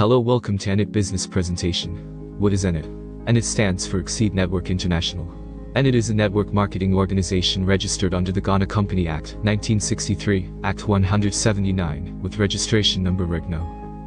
Hello, welcome to Enit Business Presentation. What is Enit? Enit stands for Exceed Network International. Enit is a network marketing organization registered under the Ghana Company Act, 1963, Act 179, with registration number Reg No.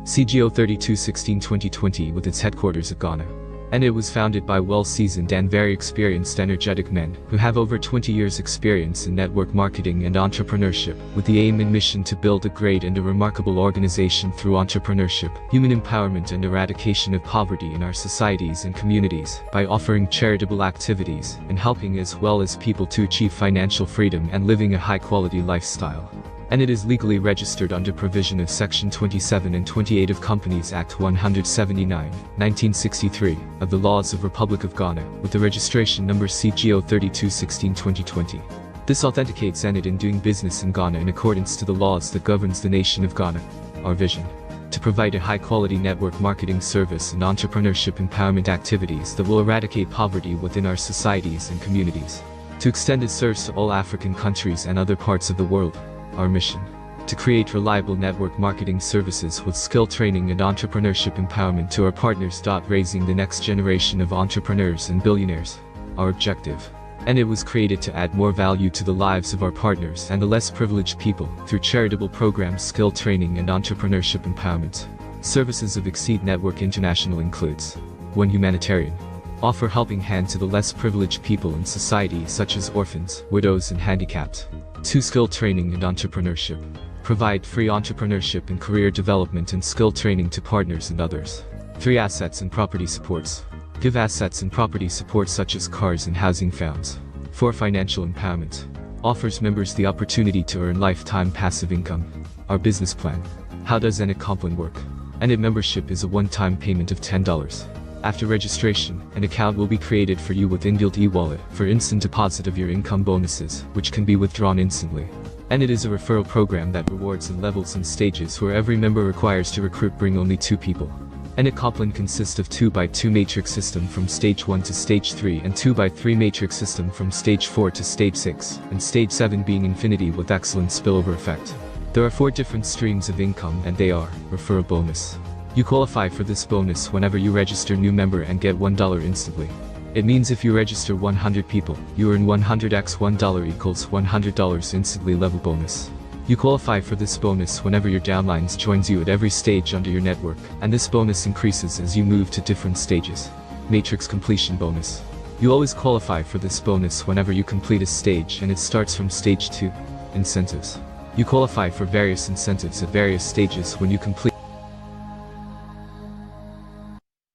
CGO 3216-2020 with its headquarters at Ghana. Enit was founded by well-seasoned and very experienced energetic men who have over 20 years experience in network marketing and entrepreneurship, with the aim and mission to build a great and a remarkable organization through entrepreneurship, human empowerment and eradication of poverty in our societies and communities, by offering charitable activities and helping as well as people to achieve financial freedom and living a high-quality lifestyle. And it is legally registered under provision of Section 27 and 28 of Companies Act 179, 1963, of the Laws of Republic of Ghana, with the registration number CGO 3216-2020. This authenticates Enit in doing business in Ghana in accordance to the laws that governs the nation of Ghana. Our vision: to provide a high-quality network marketing service and entrepreneurship empowerment activities that will eradicate poverty within our societies and communities. To extend its service to all African countries and other parts of the world. Our mission: to create reliable network marketing services with skill training and entrepreneurship empowerment to our partners. Raising the next generation of entrepreneurs and billionaires. Our objective: and it was created to add more value to the lives of our partners and the less privileged people through charitable programs, skill training and entrepreneurship empowerment. Services of Exceed Network International includes: 1. Humanitarian. Offer helping hand to the less privileged people in society such as orphans, widows and handicapped. 2. Skill training and entrepreneurship. Provide free entrepreneurship and career development and skill training to partners and others. 3. Assets and property supports. Give assets and property support such as cars and housing funds. 4. Financial empowerment. Offers members the opportunity to earn lifetime passive income. Our business plan. How does Enit Compline work? Enit membership is a one-time payment of $10. After registration, an account will be created for you with inbuilt e-wallet for instant deposit of your income bonuses, which can be withdrawn instantly. And it is a referral program that rewards in levels and stages where every member requires to bring only 2 people. Enit Compline consists of 2x2 matrix system from stage 1 to stage 3 and 2x3 matrix system from stage 4 to stage 6, and stage 7 being infinity with excellent spillover effect. There are 4 different streams of income and they are: referral bonus. You qualify for this bonus whenever you register new member and get $1 instantly. It means if you register 100 people, you earn 100x $1 equals $100 instantly level bonus. You qualify for this bonus whenever your downlines joins you at every stage under your network, and this bonus increases as you move to different stages. Matrix completion bonus. You always qualify for this bonus whenever you complete a stage and it starts from stage 2. Incentives. You qualify for various incentives at various stages when you complete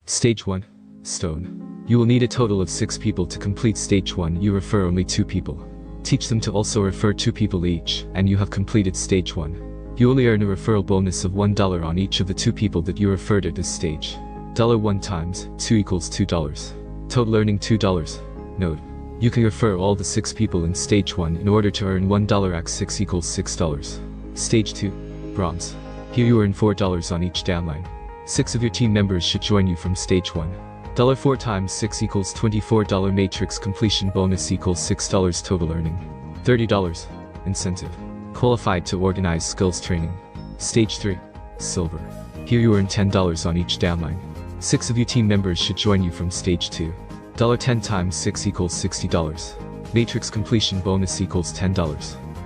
Stage 1. Stone. You will need a total of 6 people to complete stage 1. You refer only 2 people. Teach them to also refer 2 people each, and you have completed stage 1. You only earn a referral bonus of $1 on each of the 2 people that you referred at this stage. $1 times 2 equals $2. Total earning $2. Note: you can refer all the 6 people in stage 1 in order to earn $1 x 6 equals $6. Stage 2. Bronze. Here you earn $4 on each downline. 6 of your team members should join you from stage 1. $4 times 6 equals $24. Matrix completion bonus equals $6 total earning. $30. Incentive. Qualified to organize skills training. Stage 3. Silver. Here you earn $10 on each downline. 6 of your team members should join you from stage 2. $10 times 6 equals $60. Matrix completion bonus equals $10.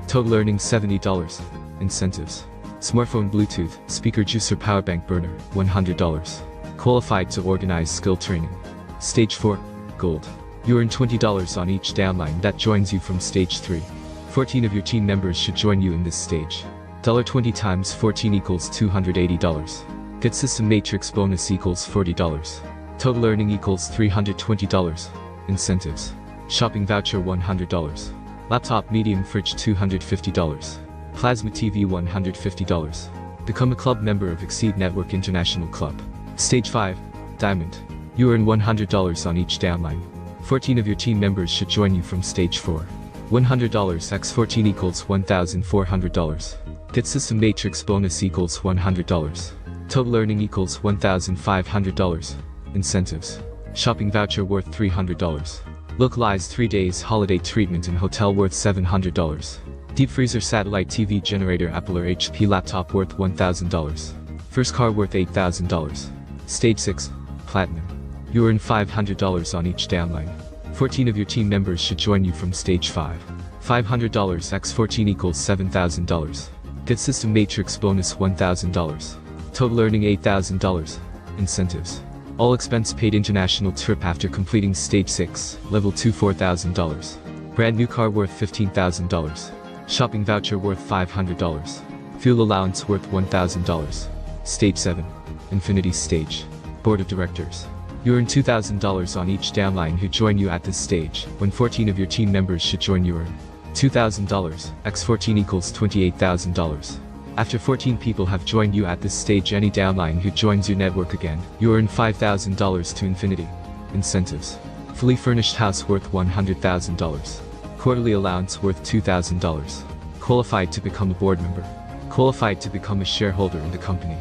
Total earning $70. Incentives. Smartphone Bluetooth, speaker juicer powerbank burner, $100. Qualified to organize skill training. Stage 4. Gold. You earn $20 on each downline that joins you from stage 3. 14 of your team members should join you in this stage. $20 times 14 equals $280. Get system matrix bonus equals $40. Total earning equals $320. Incentives. Shopping voucher $100. Laptop medium fridge $250. Plasma TV $150. Become a club member of Exceed Network International Club. Stage 5. Diamond. You earn $100 on each downline. 14 of your team members should join you from stage 4. $100 x 14 equals $1,400. Get system matrix bonus equals $100. Total earning equals $1,500. Incentives. Shopping voucher worth $300. Localized 3 days holiday treatment and hotel worth $700. Deep freezer satellite TV generator Apple or HP laptop worth $1,000. First car worth $8,000. Stage 6. Platinum. You earn $500 on each downline. 14 of your team members should join you from Stage 5. $500 x 14 equals $7,000. Get system matrix bonus $1,000. Total earning $8,000. Incentives. All expense paid international trip after completing Stage 6, Level 2 $4,000. Brand new car worth $15,000. Shopping voucher worth $500. Fuel allowance worth $1,000. Stage 7. Infinity Stage. Board of Directors. You earn $2,000 on each downline who join you at this stage, when 14 of your team members should join you earn $2,000, x 14 equals $28,000. After 14 people have joined you at this stage, any downline who joins your network again, you earn $5,000 to infinity. Incentives. Fully furnished house worth $100,000. Quarterly allowance worth $2,000. Qualified to become a board member. Qualified to become a shareholder in the company.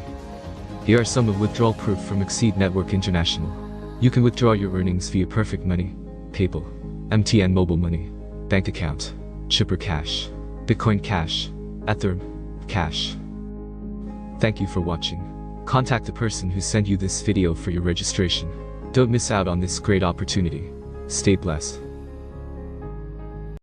Here are some of withdrawal proof from Exceed Network International. You can withdraw your earnings via Perfect Money, PayPal, MTN Mobile Money, bank account, Chipper Cash, Bitcoin Cash, Ethereum Cash. Thank you for watching. Contact the person who sent you this video for your registration. Don't miss out on this great opportunity. Stay blessed.